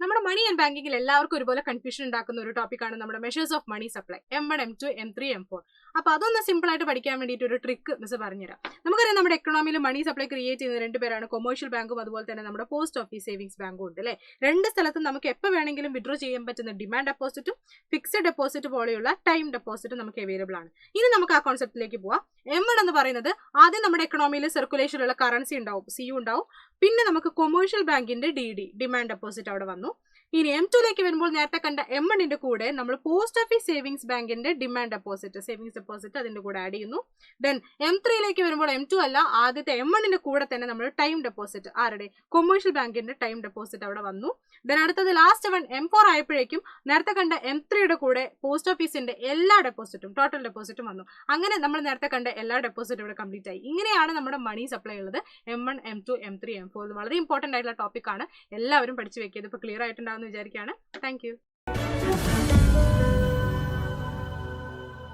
നമ്മുടെ money and ബാങ്കിങ്ങിൽ എല്ലാവർക്കും ഒരുപോലെ കൺഫ്യൂഷൻ ഉണ്ടാക്കുന്ന ഒരു ടോപ്പിക്കാണ് നമ്മുടെ measures of money supply M1, M2, M3, M4. അപ്പോൾ അതൊന്ന് സിമ്പിൾ ആയിട്ട് പഠിക്കാൻ വേണ്ടിയിട്ട് ഒരു ട്രിക്ക് മിസ് പറഞ്ഞുതരാം. നമുക്കറിയാം നമ്മുടെ എക്കണോമിയിൽ മണി സപ്ലൈ ക്രിയേറ്റ് ചെയ്യുന്ന രണ്ട് പേരാണ് കൊമേഴ്ഷ്യൽ ബാങ്കും അതുപോലെ തന്നെ നമ്മുടെ പോസ്റ്റ് ഓഫീസ് സേവിങ്സ് ബാങ്കും ഉണ്ട് അല്ലേ. രണ്ട് സ്ഥലത്തും നമുക്ക് എപ്പോൾ വേണമെങ്കിലും വിഡ്രോ ചെയ്യാൻ പറ്റുന്ന ഡിമാൻഡ് ഡെപ്പോസിറ്റും ഫിക്സഡ് ഡെപ്പോസിറ്റ് പോലെയുള്ള ടൈം ഡെപ്പോസിറ്റും നമുക്ക് അവൈലബിൾ ആണ്. ഇനി നമുക്ക് ആ കോൺസെപ്റ്റിലേക്ക് പോവാം. M1 എന്ന് പറയുന്നത് ആദ്യം നമ്മുടെ എക്കണോമിയിൽ സർക്കുലേഷനുള്ള കറൻസി ഉണ്ടാവും, CU ഉണ്ടാവും. പിന്നെ നമുക്ക് കൊമേഴ്ഷ്യൽ ബാങ്കിന്റെ DD ഡിമാൻഡ് ഡെപ്പോസിറ്റ് അവിടെ വന്നു. ഇനി M2ലേക്ക് വരുമ്പോൾ നേരത്തെ കണ്ട M1ന്റെ കൂടെ നമ്മൾ പോസ്റ്റ് ഓഫീസ് സേവിങ്സ് ബാങ്കിന്റെ ഡിമാൻഡ് ഡെപ്പോസിറ്റ് സേവിങ്സ് ഡെപ്പോസിറ്റ് അതിന്റെ കൂടെ ആഡ് ചെയ്യുന്നു. ദെൻ M3ലേക്ക് വരുമ്പോൾ M2 അല്ല, ആദ്യത്തെ M1ന്റെ കൂടെ തന്നെ നമ്മൾ ടൈം ഡെപ്പോസിറ്റ് ആരുടെ കൊമേഴ്ഷ്യൽ ബാങ്കിന്റെ ടൈം ഡെപ്പോസിറ്റ് അവിടെ വന്നു. ദെൻ അടുത്തത് ലാസ്റ്റ് വൺ M4 ആയപ്പോഴേക്കും നേരത്തെ കണ്ട M3യുടെ കൂടെ പോസ്റ്റ് ഓഫീസിന്റെ എല്ലാ ഡെപ്പോസിറ്റും ടോട്ടൽ ഡെപ്പോസിറ്റും വന്നു. അങ്ങനെ നമ്മൾ നേരത്തെ കണ്ട എല്ലാ ഡെപ്പോസിറ്റും ഇവിടെ കംപ്ലീറ്റ് ആയി. ഇങ്ങനെയാണ് നമ്മുടെ മണി സപ്ലൈ ഉള്ളത്. M1, M2, M3, M4 വളരെ ഇമ്പോർട്ടന്റ് ആയിട്ടുള്ള ടോപ്പിക് ആണ്. എല്ലാവരും പഠിച്ചു വെക്കിയത്. ഇപ്പോൾ ക്ലിയർ ആയിട്ടുണ്ടാവും വിചാരിക്കുകയാണ്. Thank you.